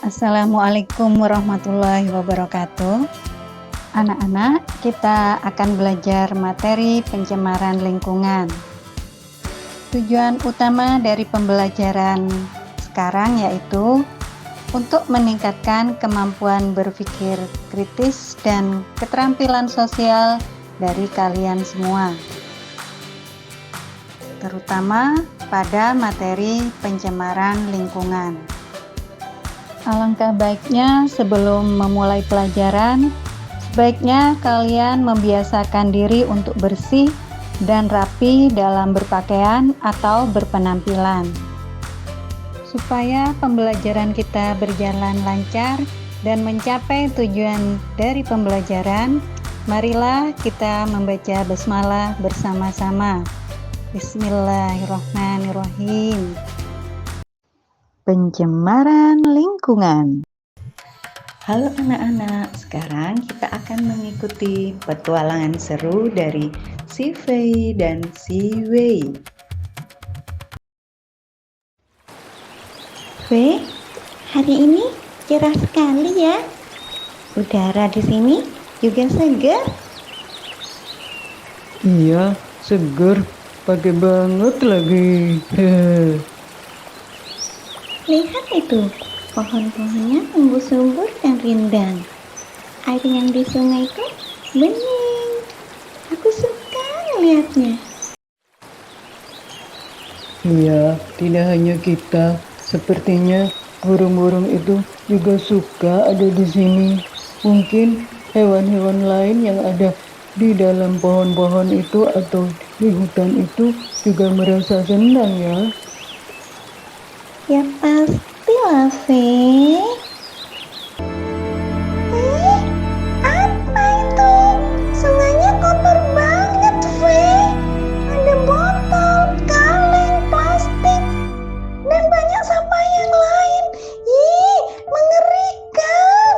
Assalamualaikum warahmatullahi wabarakatuh. Anak-anak, kita akan belajar materi pencemaran lingkungan. Tujuan utama dari pembelajaran sekarang yaitu untuk meningkatkan kemampuan berpikir kritis dan keterampilan sosial dari kalian semua, terutama pada materi pencemaran lingkungan. Alangkah baiknya sebelum memulai pelajaran, sebaiknya kalian membiasakan diri untuk bersih dan rapi dalam berpakaian atau berpenampilan. Supaya pembelajaran kita berjalan lancar dan mencapai tujuan dari pembelajaran, marilah kita membaca basmalah bersama-sama. Bismillahirrahmanirrahim. Pencemaran lingkungan. Halo anak-anak, sekarang kita akan mengikuti petualangan seru dari si Fei dan si Wei. Fei, hari ini cerah sekali ya. Udara di sini juga segar. Iya, seger, pakai banget lagi. Lihat itu, pohon-pohonnya tumbuh subur dan rindang. Air yang di sungai itu bening. Aku suka melihatnya. Iya, tidak hanya kita, sepertinya burung-burung itu juga suka ada di sini. Mungkin hewan-hewan lain yang ada di dalam pohon-pohon itu atau di hutan itu juga merasa senang ya. Ya pastilah, Fei. Apa itu? Sungainya kotor banget, Fei. Ada botol, kaleng, plastik, dan banyak sampah yang lain. Ih, mengerikan.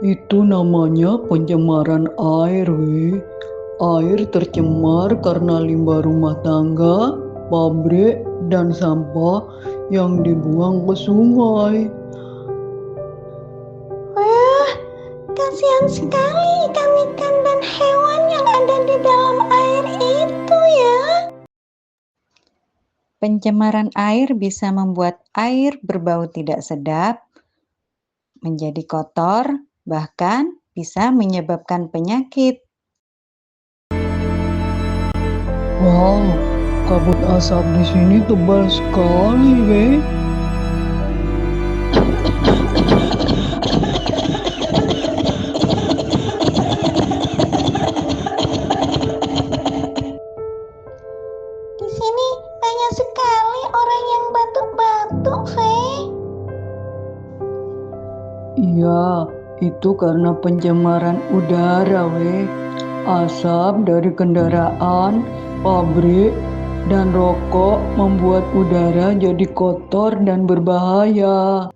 Itu namanya pencemaran air, weh. Air tercemar karena limbah rumah tangga, pabrik, dan sampah yang dibuang ke sungai. Wah, kasihan sekali ikan-ikan dan hewan yang ada di dalam air itu ya. Pencemaran air bisa membuat air berbau tidak sedap, menjadi kotor, bahkan bisa menyebabkan penyakit. Wow, kabut asap di sini tebal sekali, weh. Di sini banyak sekali orang yang batuk-batuk, Fei. Iya, itu karena pencemaran udara, weh. Asap dari kendaraan, pabrik, dan rokok membuat udara jadi kotor dan berbahaya.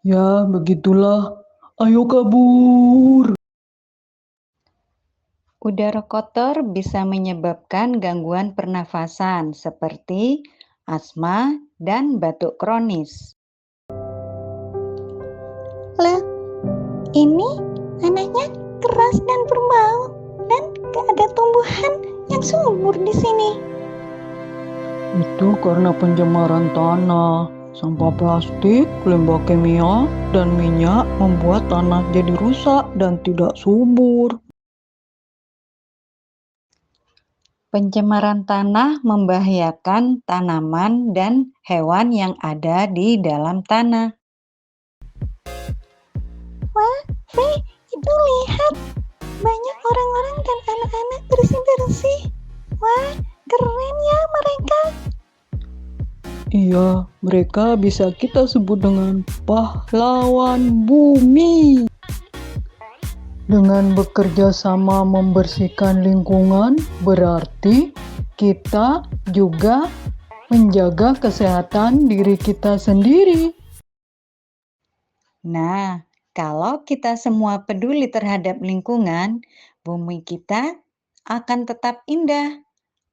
Ya, begitulah. Ayo kabur. Udara kotor bisa menyebabkan gangguan pernafasan seperti asma dan batuk kronis. Lah, ini tanahnya keras dan berbau dan gak ada tumbuhan yang subur di sini. Itu karena pencemaran tanah. Sampah plastik, limbah kimia, dan minyak membuat tanah jadi rusak dan tidak subur. Pencemaran tanah membahayakan tanaman dan hewan yang ada di dalam tanah. Wah, Fei, itu lihat. Banyak orang-orang dan anak-anak bersih-bersih. Wah, keren ya mereka. Iya, mereka bisa kita sebut dengan pahlawan bumi. Dengan bekerja sama membersihkan lingkungan, berarti kita juga menjaga kesehatan diri kita sendiri. Nah, kalau kita semua peduli terhadap lingkungan, bumi kita akan tetap indah.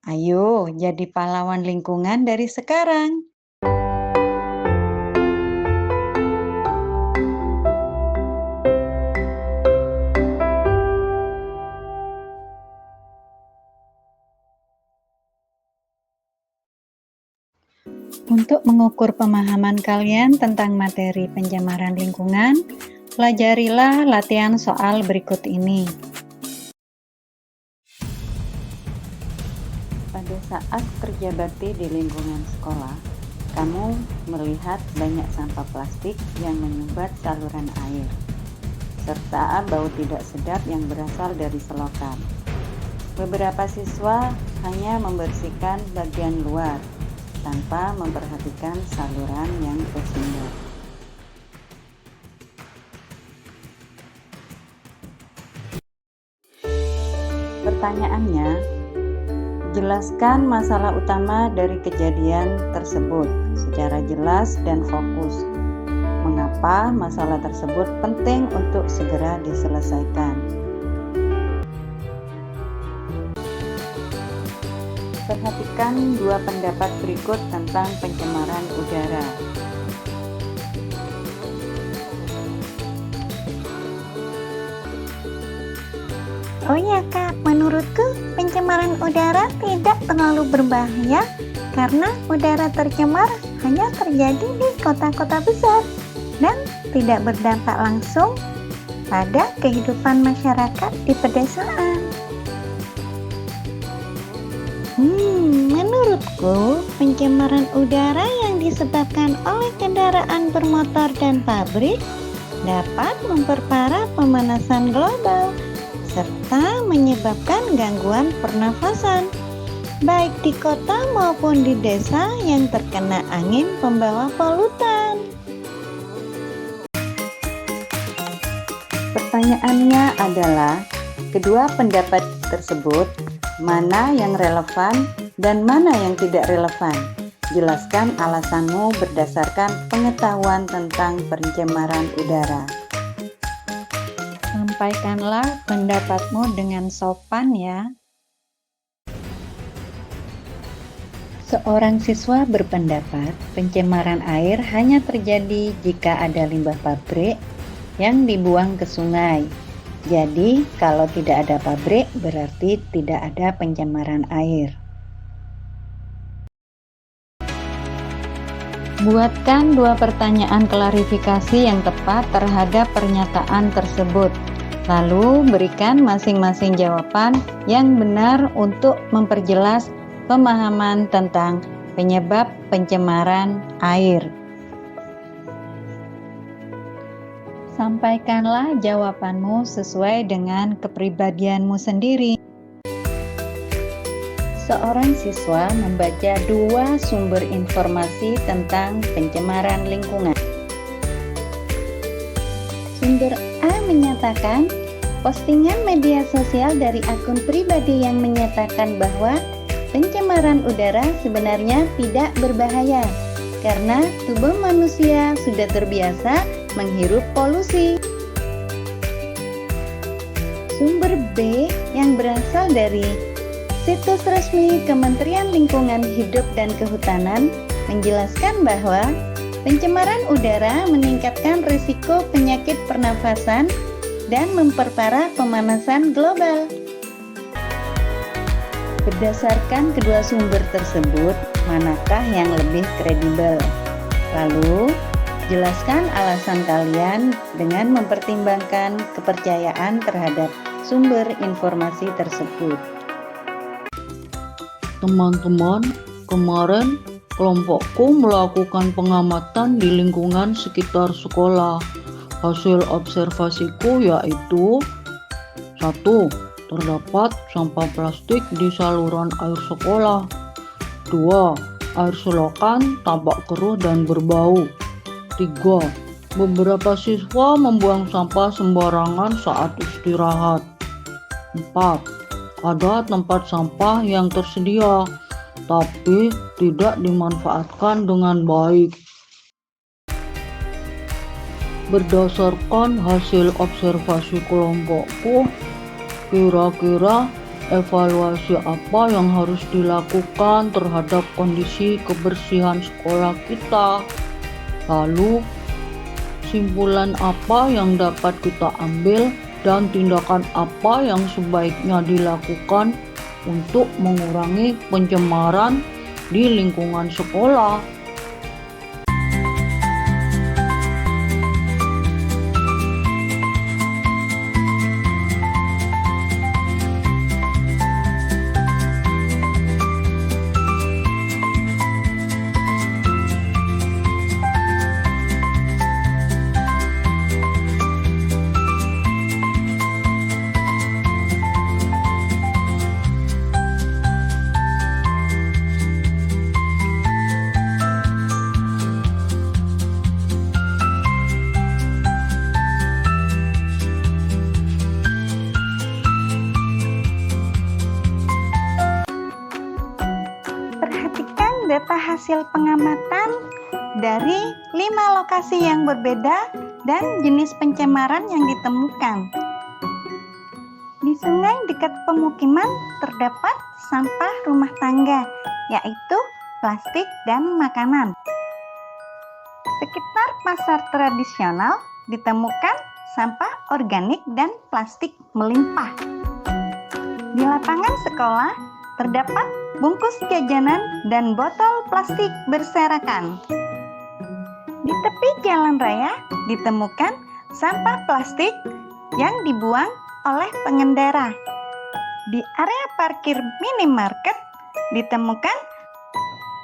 Ayo jadi pahlawan lingkungan dari sekarang. mengukur pemahaman kalian tentang materi pencemaran lingkungan, pelajarilah latihan soal berikut ini. Pada saat kerja bakti di lingkungan sekolah, kamu melihat banyak sampah plastik yang menyumbat saluran air, serta bau tidak sedap yang berasal dari selokan. Beberapa siswa hanya membersihkan bagian luar, tanpa memperhatikan saluran yang tersumbat. Pertanyaannya, jelaskan masalah utama dari kejadian tersebut secara jelas dan fokus. Mengapa masalah tersebut penting untuk segera diselesaikan? Perhatikan dua pendapat berikut tentang pencemaran udara. Oh ya Kak, menurutku pencemaran udara tidak terlalu berbahaya karena udara tercemar hanya terjadi di kota-kota besar dan tidak berdampak langsung pada kehidupan masyarakat di pedesaan. Menurutku pencemaran udara yang disebabkan oleh kendaraan bermotor dan pabrik dapat memperparah pemanasan global serta menyebabkan gangguan pernafasan, baik di kota maupun di desa yang terkena angin pembawa polutan. Pertanyaannya adalah, kedua pendapat tersebut mana yang relevan dan mana yang tidak relevan? Jelaskan alasanmu berdasarkan pengetahuan tentang pencemaran udara. Sampaikanlah pendapatmu dengan sopan ya. Seorang siswa berpendapat pencemaran air hanya terjadi jika ada limbah pabrik yang dibuang ke sungai. Jadi, kalau tidak ada pabrik berarti tidak ada pencemaran air. Buatkan dua pertanyaan klarifikasi yang tepat terhadap pernyataan tersebut. Lalu berikan masing-masing jawaban yang benar untuk memperjelas pemahaman tentang penyebab pencemaran air. Sampaikanlah jawabanmu sesuai dengan kepribadianmu sendiri. Seorang siswa membaca dua sumber informasi tentang pencemaran lingkungan. Sumber A menyatakan, postingan media sosial dari akun pribadi yang menyatakan bahwa pencemaran udara sebenarnya tidak berbahaya karena tubuh manusia sudah terbiasa menghirup polusi. Sumber B yang berasal dari situs resmi Kementerian Lingkungan Hidup dan Kehutanan menjelaskan bahwa pencemaran udara meningkatkan risiko penyakit pernafasan dan memperparah pemanasan global. Berdasarkan kedua sumber tersebut, manakah yang lebih kredibel? Lalu, jelaskan alasan kalian dengan mempertimbangkan kepercayaan terhadap sumber informasi tersebut. Teman-teman, kemarin kelompokku melakukan pengamatan di lingkungan sekitar sekolah. Hasil observasiku yaitu 1. Terdapat sampah plastik di saluran air sekolah. 2. Air selokan tampak keruh dan berbau. 3. Beberapa siswa membuang sampah sembarangan saat istirahat. 4. Ada tempat sampah yang tersedia, tapi tidak dimanfaatkan dengan baik. Berdasarkan hasil observasi kelompokku, kira-kira evaluasi apa yang harus dilakukan terhadap kondisi kebersihan sekolah kita? Lalu, kesimpulan apa yang dapat kita ambil dan tindakan apa yang sebaiknya dilakukan untuk mengurangi pencemaran di lingkungan sekolah? hasil pengamatan dari 5 lokasi yang berbeda dan jenis pencemaran yang ditemukan. Di sungai dekat pemukiman terdapat sampah rumah tangga, yaitu plastik dan makanan. Sekitar pasar tradisional ditemukan sampah organik dan plastik melimpah. Di lapangan sekolah terdapat bungkus jajanan dan botol plastik berserakan. Di tepi jalan raya ditemukan sampah plastik yang dibuang oleh pengendara. Di area parkir minimarket ditemukan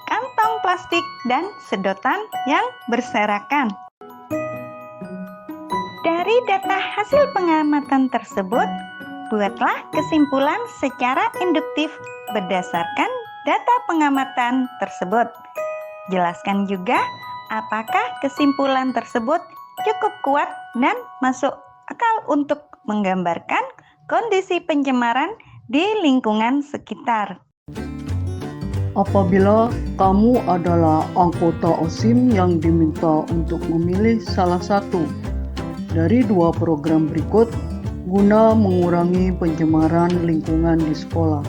kantong plastik dan sedotan yang berserakan. Dari data hasil pengamatan tersebut, buatlah kesimpulan secara induktif berdasarkan data pengamatan tersebut. Jelaskan juga apakah kesimpulan tersebut cukup kuat dan masuk akal untuk menggambarkan kondisi pencemaran di lingkungan sekitar. Apabila kamu adalah anggota OSIM yang diminta untuk memilih salah satu dari 2 program berikut guna mengurangi pencemaran lingkungan di sekolah.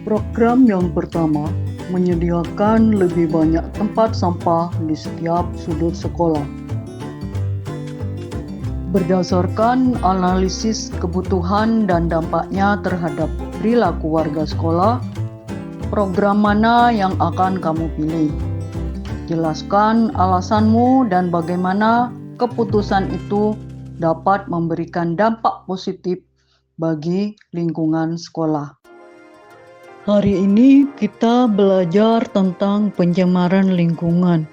Program yang pertama menyediakan lebih banyak tempat sampah di setiap sudut sekolah. Berdasarkan analisis kebutuhan dan dampaknya terhadap perilaku warga sekolah, program mana yang akan kamu pilih? Jelaskan alasanmu dan bagaimana keputusan itu dapat memberikan dampak positif bagi lingkungan sekolah. Hari ini kita belajar tentang pencemaran lingkungan.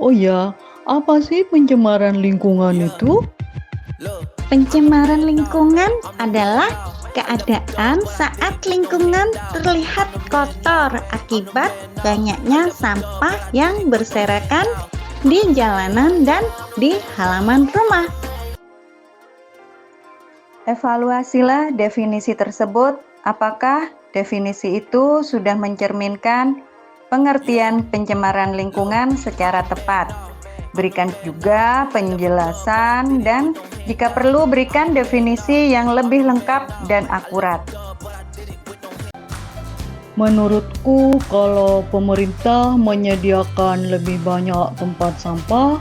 Oh ya, apa sih pencemaran lingkungan itu? Pencemaran lingkungan adalah keadaan saat lingkungan terlihat kotor akibat banyaknya sampah yang berserakan di jalanan dan di halaman rumah. Evaluasilah definisi tersebut. Apakah definisi itu sudah mencerminkan pengertian pencemaran lingkungan secara tepat? Berikan juga penjelasan dan jika perlu berikan definisi yang lebih lengkap dan akurat. Menurutku, kalau pemerintah menyediakan lebih banyak tempat sampah,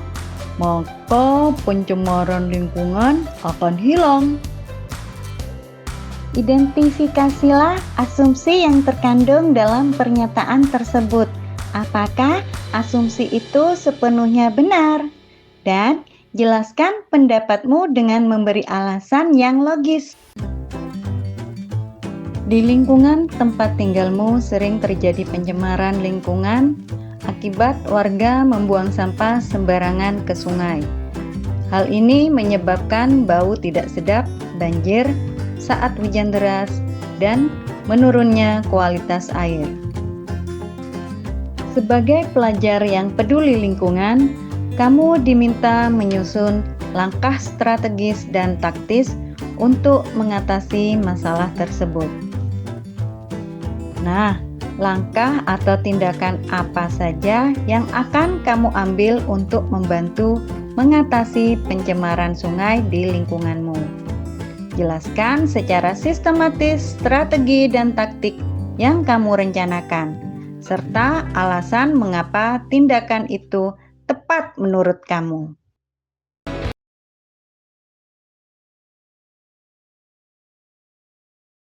maka pencemaran lingkungan akan hilang. Identifikasilah asumsi yang terkandung dalam pernyataan tersebut. Apakah asumsi itu sepenuhnya benar? Dan jelaskan pendapatmu dengan memberi alasan yang logis. Di lingkungan tempat tinggalmu sering terjadi pencemaran lingkungan akibat warga membuang sampah sembarangan ke sungai. Hal ini menyebabkan bau tidak sedap, banjir saat hujan deras, dan menurunnya kualitas air. Sebagai pelajar yang peduli lingkungan, kamu diminta menyusun langkah strategis dan taktis untuk mengatasi masalah tersebut. Nah, langkah atau tindakan apa saja yang akan kamu ambil untuk membantu mengatasi pencemaran sungai di lingkunganmu? Jelaskan secara sistematis strategi dan taktik yang kamu rencanakan, serta alasan mengapa tindakan itu tepat menurut kamu.